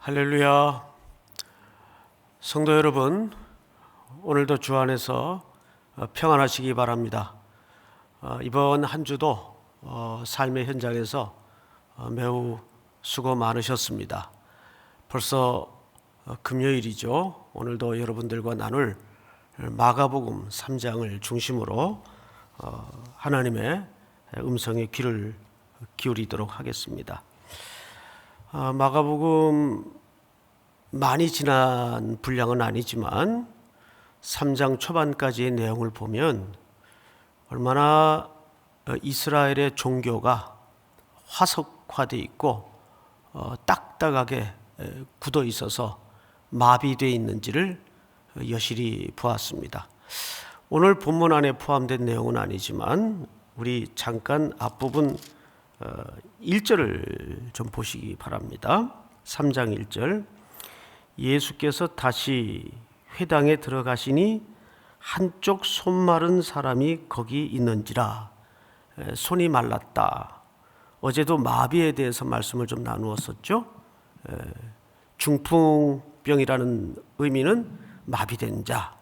할렐루야. 성도 여러분, 오늘도 주 안에서 평안하시기 바랍니다. 이번 한 주도 삶의 현장에서 매우 수고 많으셨습니다. 벌써 금요일이죠. 오늘도 여러분들과 나눌 마가복음 3장을 중심으로 하나님의 음성에 귀를 기울이도록 하겠습니다. 마가복음 많이 지난 분량은 아니지만 3장 초반까지의 내용을 보면 얼마나 이스라엘의 종교가 화석화되어 있고 딱딱하게 굳어 있어서 마비되어 있는지를 여실히 보았습니다. 오늘 본문 안에 포함된 내용은 아니지만 우리 잠깐 앞부분 1절을 좀 보시기 바랍니다. 3장 1절. 예수께서 다시 회당에 들어가시니 한쪽 손 마른 사람이 거기 있는지라. 손이 말랐다. 어제도 마비에 대해서 말씀을 좀 나누었었죠. 중풍병이라는 의미는 마비된 자.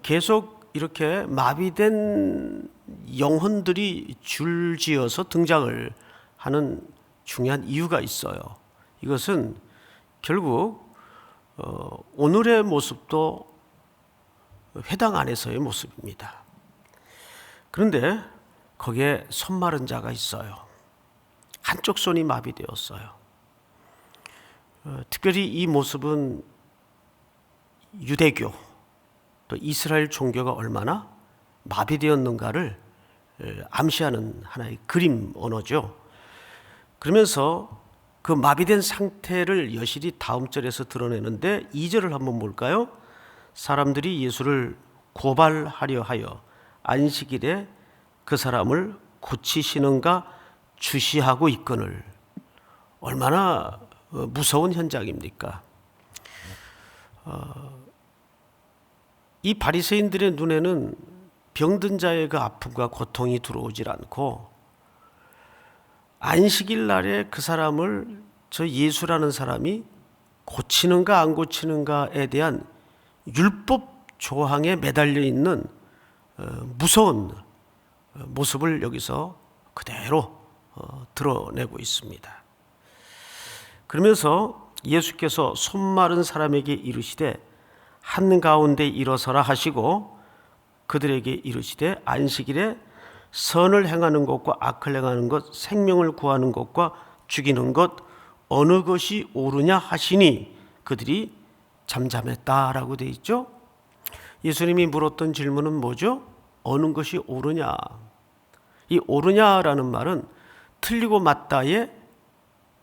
계속 이렇게 마비된 영혼들이 줄지어서 등장을 하는 중요한 이유가 있어요. 이것은 결국 오늘의 모습도 회당 안에서의 모습입니다. 그런데 거기에 손 마른 자가 있어요. 한쪽 손이 마비되었어요. 특별히 이 모습은 유대교 또 이스라엘 종교가 얼마나 마비되었는가를 암시하는 하나의 그림 언어죠. 그러면서 그 마비된 상태를 여실히 다음 절에서 드러내는데 2절을 한번 볼까요? 사람들이 예수를 고발하려 하여 안식일에 그 사람을 고치시는가 주시하고 있거늘. 얼마나 무서운 현장입니까? 이 바리새인들의 눈에는 병든 자의 그 아픔과 고통이 들어오질 않고 안식일 날에 그 사람을 저 예수라는 사람이 고치는가 안 고치는가에 대한 율법 조항에 매달려 있는 무서운 모습을 여기서 그대로 드러내고 있습니다. 그러면서 예수께서 손 마른 사람에게 이르시되 한가운데 일어서라 하시고 그들에게 이르시되 안식일에 선을 행하는 것과 악을 행하는 것, 생명을 구하는 것과 죽이는 것 어느 것이 옳으냐 하시니 그들이 잠잠했다라고 되어 있죠. 예수님이 물었던 질문은 뭐죠? 어느 것이 옳으냐. 이 옳으냐라는 말은 틀리고 맞다의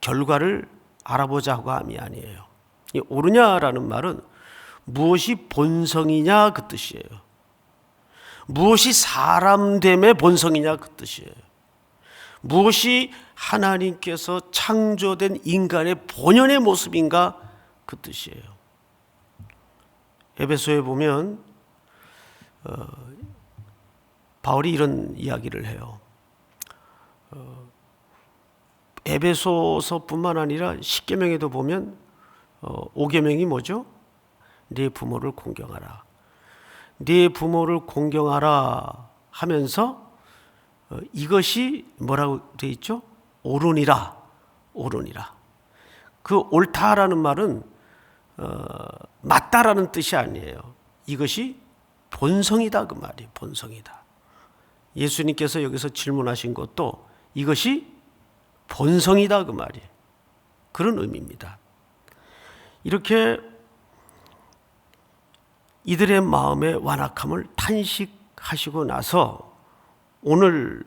결과를 알아보자고 함이 아니에요. 이 옳으냐라는 말은 무엇이 본성이냐 그 뜻이에요. 무엇이 사람됨의 본성이냐 그 뜻이에요. 무엇이 하나님께서 창조된 인간의 본연의 모습인가 그 뜻이에요. 에베소에 보면 바울이 이런 이야기를 해요. 에베소서뿐만 아니라 십계명에도 보면 5계명이 뭐죠? 네 부모를 공경하라. 네 부모를 공경하라 하면서 이것이 뭐라고 되어 있죠? 옳으니라. 옳으니라. 그 옳다라는 말은 맞다라는 뜻이 아니에요. 이것이 본성이다 그 말이에요. 본성이다. 예수님께서 여기서 질문하신 것도 이것이 본성이다 그 말이에요. 그런 의미입니다. 이렇게 이들의 마음의 완악함을 탄식하시고 나서 오늘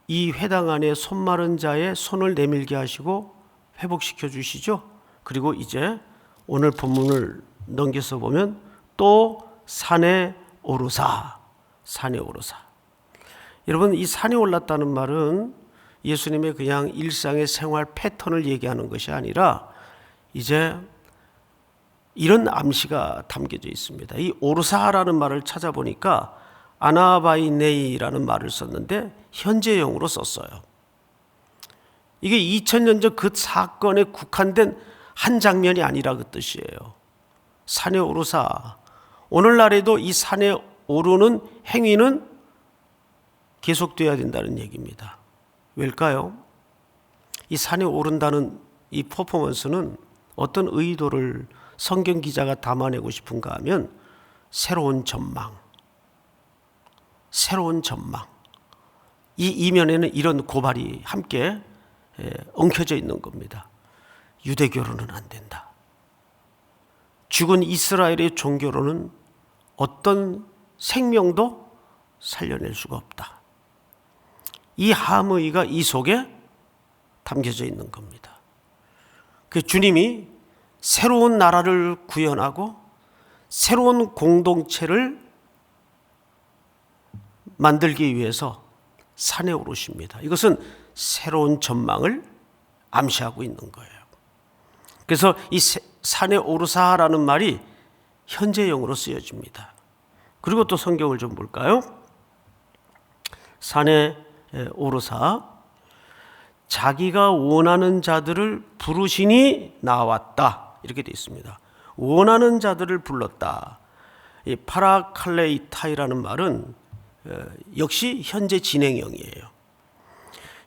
이 회당 안에 손 마른 자의 손을 내밀게 하시고 회복시켜 주시죠. 그리고 이제 오늘 본문을 넘겨서 보면 또 산에 오르사. 산에 오르사. 여러분, 이 산에 올랐다는 말은 예수님의 그냥 일상의 생활 패턴을 얘기하는 것이 아니라 이제 이런 암시가 담겨져 있습니다. 이 오르사라는 말을 찾아보니까 아나바이네이라는 말을 썼는데 현재형으로 썼어요. 이게 2000년 전 그 사건에 국한된 한 장면이 아니라 그 뜻이에요. 산에 오르사, 오늘날에도 이 산에 오르는 행위는 계속돼야 된다는 얘기입니다. 왜일까요? 이 산에 오른다는 이 퍼포먼스는 어떤 의도를 성경 기자가 담아내고 싶은가 하면 새로운 전망. 이 이면에는 이런 고발이 함께 엉켜져 있는 겁니다. 유대교로는 안 된다. 죽은 이스라엘의 종교로는 어떤 생명도 살려낼 수가 없다. 이 함의가 이 속에 담겨져 있는 겁니다. 그 주님이 새로운 나라를 구현하고 새로운 공동체를 만들기 위해서 산에 오르십니다. 이것은 새로운 전망을 암시하고 있는 거예요. 그래서 이 산에 오르사라는 말이 현재형으로 쓰여집니다. 그리고 또 성경을 좀 볼까요? 산에 오르사, 자기가 원하는 자들을 부르시니 나왔다. 이렇게 되어 있습니다. 원하는 자들을 불렀다. 이 파라칼레이타이라는 말은 역시 현재 진행형이에요.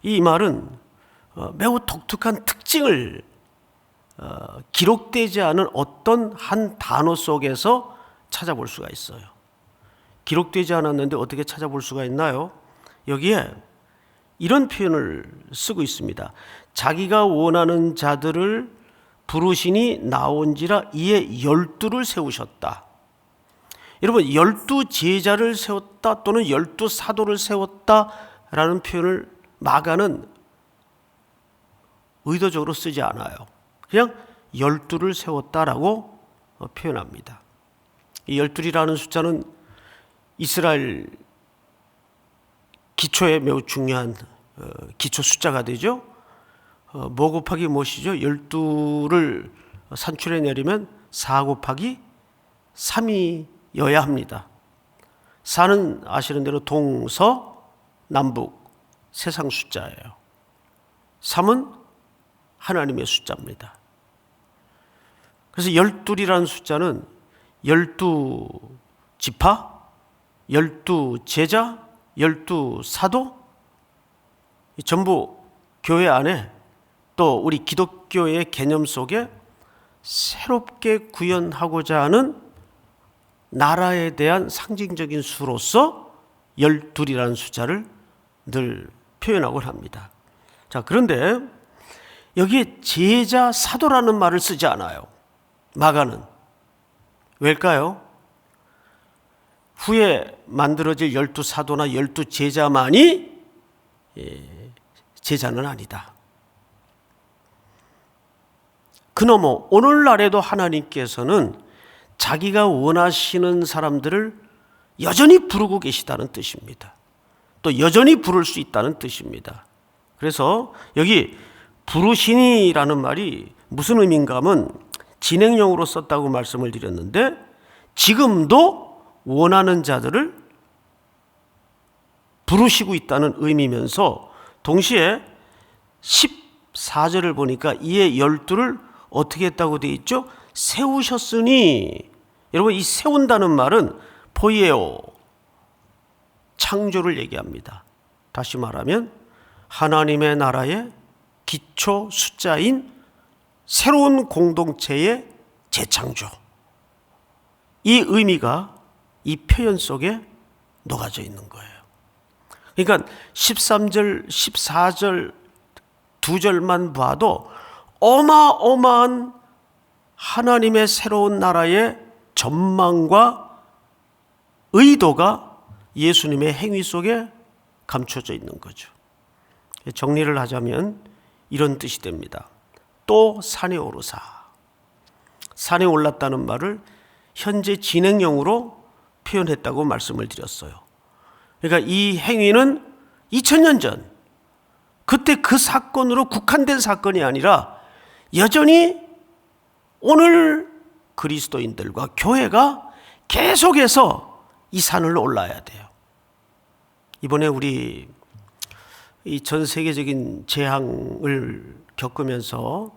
이 말은 매우 독특한 특징을 기록되지 않은 어떤 한 단어 속에서 찾아볼 수가 있어요. 기록되지 않았는데 어떻게 찾아볼 수가 있나요? 여기에 이런 표현을 쓰고 있습니다. 자기가 원하는 자들을 부르시니 나온지라 이에 12를 세우셨다. 여러분, 12 제자를 세웠다 또는 12 사도를 세웠다라는 표현을 마가는 의도적으로 쓰지 않아요. 그냥 12를 세웠다라고 표현합니다. 이 12이라는 숫자는 이스라엘 기초에 매우 중요한 기초 숫자가 되죠. 뭐 곱하기 무엇이죠? 12를 산출해 내리면 4 곱하기 3이어야 합니다. 4는 아시는 대로 동서남북 세상 숫자예요. 3은 하나님의 숫자입니다. 그래서 12이라는 숫자는 12지파, 12제자, 12사도, 전부 교회 안에 또 우리 기독교의 개념 속에 새롭게 구현하고자 하는 나라에 대한 상징적인 수로서 12이라는 숫자를 늘 표현하곤 합니다. 자, 그런데 여기에 제자, 사도라는 말을 쓰지 않아요. 마가는. 왜일까요? 후에 만들어질 12사도나 12제자만이 제자는 아니다. 그너머 오늘날에도 하나님께서는 자기가 원하시는 사람들을 여전히 부르고 계시다는 뜻입니다. 또 여전히 부를 수 있다는 뜻입니다. 그래서 여기 부르시니라는 말이 무슨 의미인가 하면 진행형으로 썼다고 말씀을 드렸는데 지금도 원하는 자들을 부르시고 있다는 의미면서 동시에 14절을 보니까 이에 12를 어떻게 했다고 되어 있죠? 세우셨으니. 여러분, 이 세운다는 말은 포이에오, 창조를 얘기합니다. 다시 말하면 하나님의 나라의 기초 숫자인 새로운 공동체의 재창조. 이 의미가 이 표현 속에 녹아져 있는 거예요. 그러니까 13절, 14절 두 절만 봐도 어마어마한 하나님의 새로운 나라의 전망과 의도가 예수님의 행위 속에 감춰져 있는 거죠. 정리를 하자면 이런 뜻이 됩니다. 또 산에 오르사. 산에 올랐다는 말을 현재 진행형으로 표현했다고 말씀을 드렸어요. 그러니까 이 행위는 2000년 전, 그때 그 사건으로 국한된 사건이 아니라 여전히 오늘 그리스도인들과 교회가 계속해서 이 산을 올라야 돼요. 이번에 우리 이 전 세계적인 재앙을 겪으면서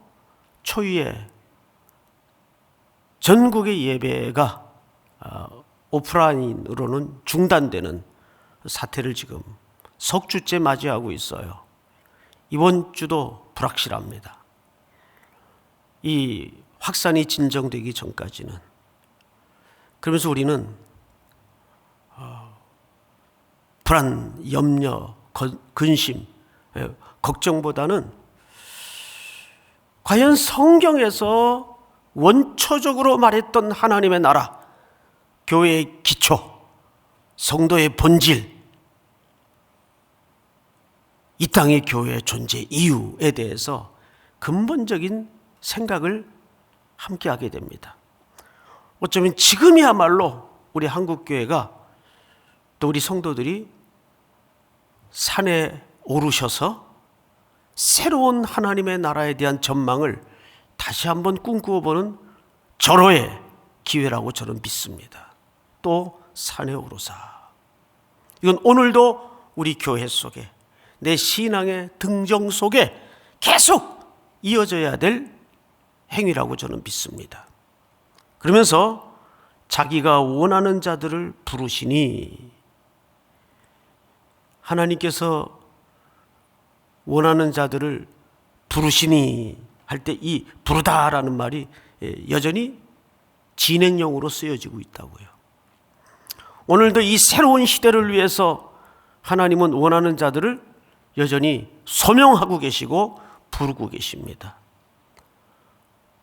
초유의 전국의 예배가 오프라인으로는 중단되는 사태를 지금 석 주째 맞이하고 있어요. 이번 주도 불확실합니다. 이 확산이 진정되기 전까지는. 그러면서 우리는 불안, 염려, 근심, 걱정보다는 과연 성경에서 원초적으로 말했던 하나님의 나라, 교회의 기초, 성도의 본질, 이 땅의 교회의 존재 이유에 대해서 근본적인 생각을 함께하게 됩니다. 어쩌면 지금이야말로 우리 한국교회가 또 우리 성도들이 산에 오르셔서 새로운 하나님의 나라에 대한 전망을 다시 한번 꿈꾸어보는 절호의 기회라고 저는 믿습니다. 또 산에 오르사. 이건 오늘도 우리 교회 속에, 내 신앙의 등정 속에 계속 이어져야 될 행위라고 저는 믿습니다. 그러면서 자기가 원하는 자들을 부르시니, 하나님께서 원하는 자들을 부르시니 할 때 이 부르다라는 말이 여전히 진행형으로 쓰여지고 있다고요. 오늘도 이 새로운 시대를 위해서 하나님은 원하는 자들을 여전히 소명하고 계시고 부르고 계십니다.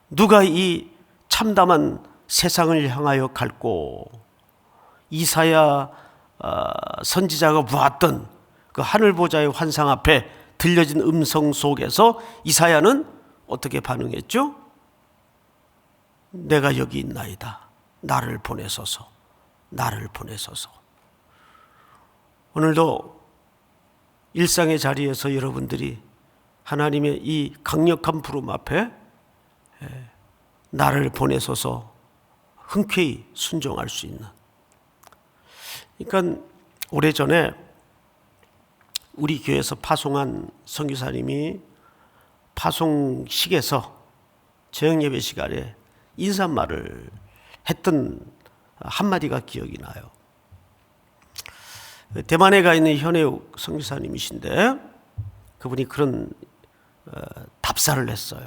누가 이 참담한 세상을 향하여 갈고, 이사야 선지자가 보았던 그 하늘 보좌의 환상 앞에 들려진 음성 속에서 이사야는 어떻게 반응했죠? 내가 여기 있나이다. 나를 보내소서. 나를 보내소서. 오늘도 일상의 자리에서 여러분들이 하나님의 이 강력한 부름 앞에 나를 보내소서 흔쾌히 순종할 수 있는. 그러니까 오래전에 우리 교회에서 파송한 선교사님이 파송식에서 저녁예배 시간에 인사말을 했던 한마디가 기억이 나요. 대만에 가 있는 현혜욱 선교사님이신데 그분이 그런 답사를 했어요.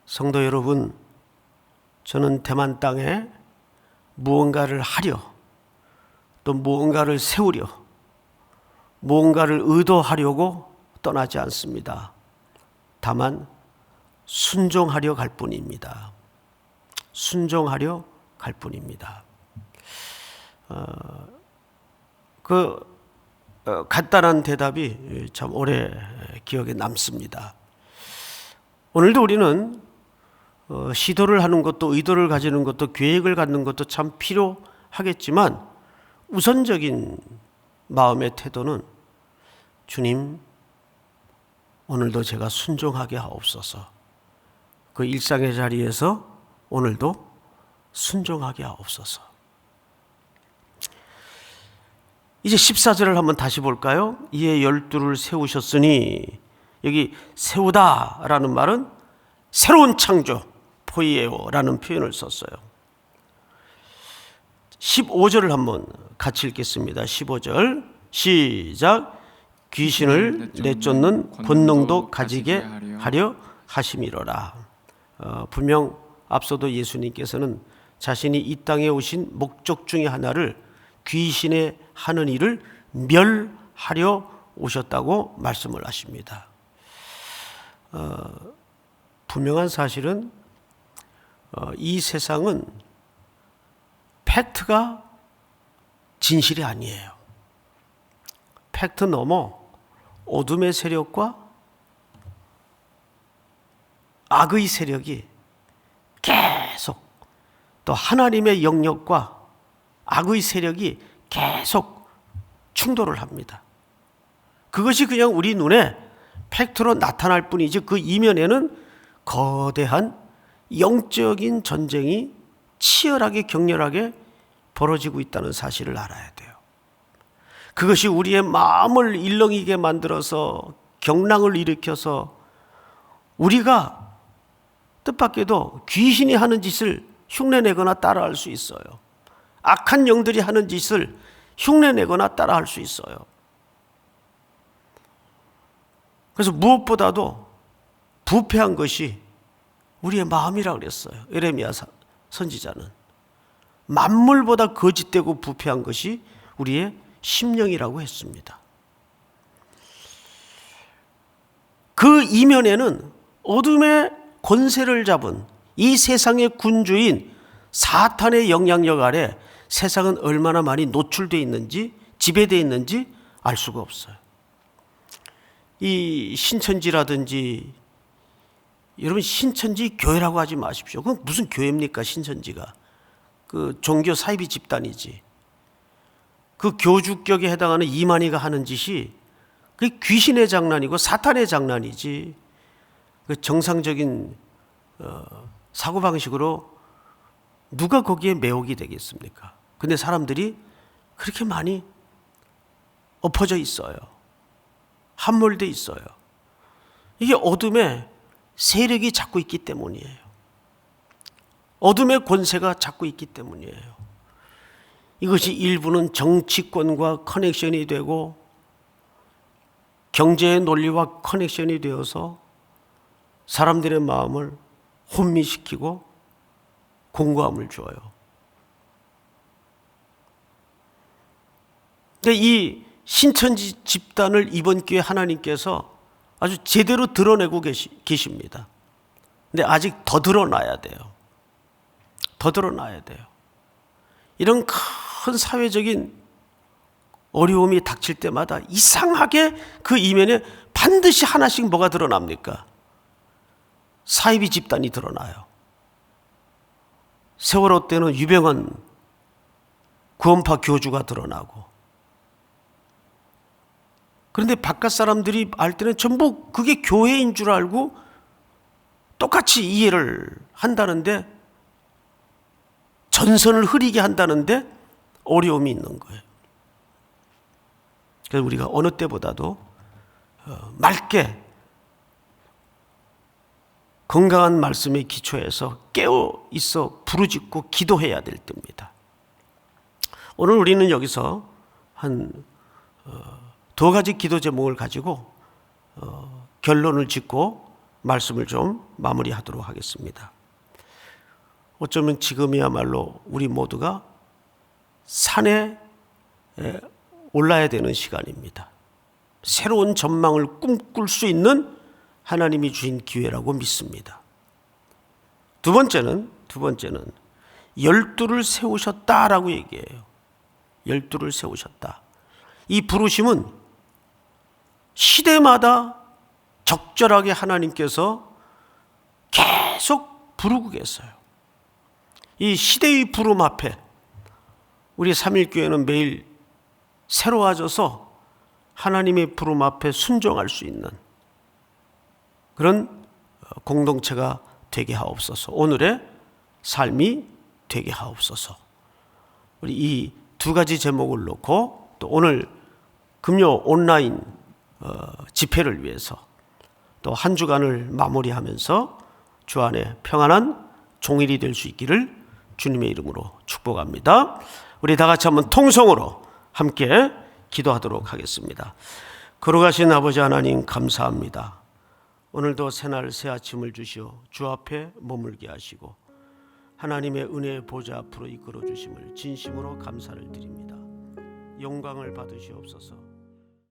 성도 여러분, 저는 대만 땅에 무언가를 하려, 또 무언가를 세우려, 무언가를 의도하려고 떠나지 않습니다. 다만 순종하려 갈 뿐입니다. 순종하려 갈 뿐입니다. 간단한 대답이 참 오래 기억에 남습니다. 오늘도 우리는 시도를 하는 것도, 의도를 가지는 것도, 계획을 갖는 것도 참 필요하겠지만 우선적인 마음의 태도는 주님, 오늘도 제가 순종하게 하옵소서. 그 일상의 자리에서 오늘도 순종하게 하옵소서. 이제 14절을 한번 다시 볼까요? 이에 12를 세우셨으니, 여기 세우다라는 말은 새로운 창조, 포이에오라는 표현을 썼어요. 15절을 한번 같이 읽겠습니다. 15절 시작. 귀신을 내쫓는 권능도 가지게 하려 하심이로라. 분명 앞서도 예수님께서는 자신이 이 땅에 오신 목적 중에 하나를 귀신의 하는 일을 멸하려 오셨다고 말씀을 하십니다. 분명한 사실은 이 세상은 팩트가 진실이 아니에요. 팩트 넘어 어둠의 세력과 악의 세력이 계속, 또 하나님의 영역과 악의 세력이 계속 충돌을 합니다. 그것이 그냥 우리 눈에 팩트로 나타날 뿐이지 그 이면에는 거대한 영적인 전쟁이 치열하게 격렬하게 벌어지고 있다는 사실을 알아야 돼요. 그것이 우리의 마음을 일렁이게 만들어서 경랑을 일으켜서 우리가 뜻밖에도 귀신이 하는 짓을 흉내내거나 따라할 수 있어요. 악한 영들이 하는 짓을 흉내내거나 따라할 수 있어요. 그래서 무엇보다도 부패한 것이 우리의 마음이라고 그랬어요. 예레미야 선지자는 만물보다 거짓되고 부패한 것이 우리의 심령이라고 했습니다. 그 이면에는 어둠의 권세를 잡은 이 세상의 군주인 사탄의 영향력 아래 세상은 얼마나 많이 노출되어 있는지, 지배되어 있는지 알 수가 없어요. 이 신천지라든지, 여러분 신천지 교회라고 하지 마십시오. 그건 무슨 교회입니까? 신천지가 그 종교 사이비 집단이지. 그 교주격에 해당하는 이만희가 하는 짓이 그게 귀신의 장난이고 사탄의 장난이지. 그 정상적인 사고방식으로 누가 거기에 매혹이 되겠습니까? 근데 사람들이 그렇게 많이 엎어져 있어요. 함몰돼 있어요. 이게 어둠의 세력이 잡고 있기 때문이에요. 어둠의 권세가 잡고 있기 때문이에요. 이것이 일부는 정치권과 커넥션이 되고 경제의 논리와 커넥션이 되어서 사람들의 마음을 혼미시키고 공고함을 줘요. 근데 이 신천지 집단을 이번 기회에 하나님께서 아주 제대로 드러내고 계십니다. 근데 아직 더 드러나야 돼요. 더 드러나야 돼요. 이런 큰 사회적인 어려움이 닥칠 때마다 이상하게 그 이면에 반드시 하나씩 뭐가 드러납니까? 사이비 집단이 드러나요. 세월호 때는 유병헌 구원파 교주가 드러나고, 그런데 바깥 사람들이 알 때는 전부 그게 교회인 줄 알고 똑같이 이해를 한다는데, 전선을 흐리게 한다는데 어려움이 있는 거예요. 그래서 우리가 어느 때보다도 맑게 건강한 말씀의 기초에서 깨어 있어 부르짖고 기도해야 될 때입니다. 오늘 우리는 여기서 한 두 가지 기도 제목을 가지고 결론을 짓고 말씀을 좀 마무리하도록 하겠습니다. 어쩌면 지금이야말로 우리 모두가 산에 올라야 되는 시간입니다. 새로운 전망을 꿈꿀 수 있는 하나님이 주신 기회라고 믿습니다. 두 번째는 12를 세우셨다라고 얘기해요. 12를 세우셨다. 이 부르심은 시대마다 적절하게 하나님께서 계속 부르고 계세요. 이 시대의 부름 앞에 우리 삼일교회는 매일 새로워져서 하나님의 부름 앞에 순종할 수 있는 그런 공동체가 되게 하옵소서. 오늘의 삶이 되게 하옵소서. 우리 이 두 가지 제목을 놓고 또 오늘 금요 온라인 집회를 위해서 또 한 주간을 마무리하면서 주 안에 평안한 종일이 될 수 있기를 주님의 이름으로 축복합니다. 우리 다 같이 한번 통성으로 함께 기도하도록 하겠습니다. 거룩하신 아버지 하나님 감사합니다. 오늘도 새날 새 아침을 주시어 주 앞에 머물게 하시고 하나님의 은혜의 보좌 앞으로 이끌어 주심을 진심으로 감사를 드립니다. 영광을 받으시옵소서.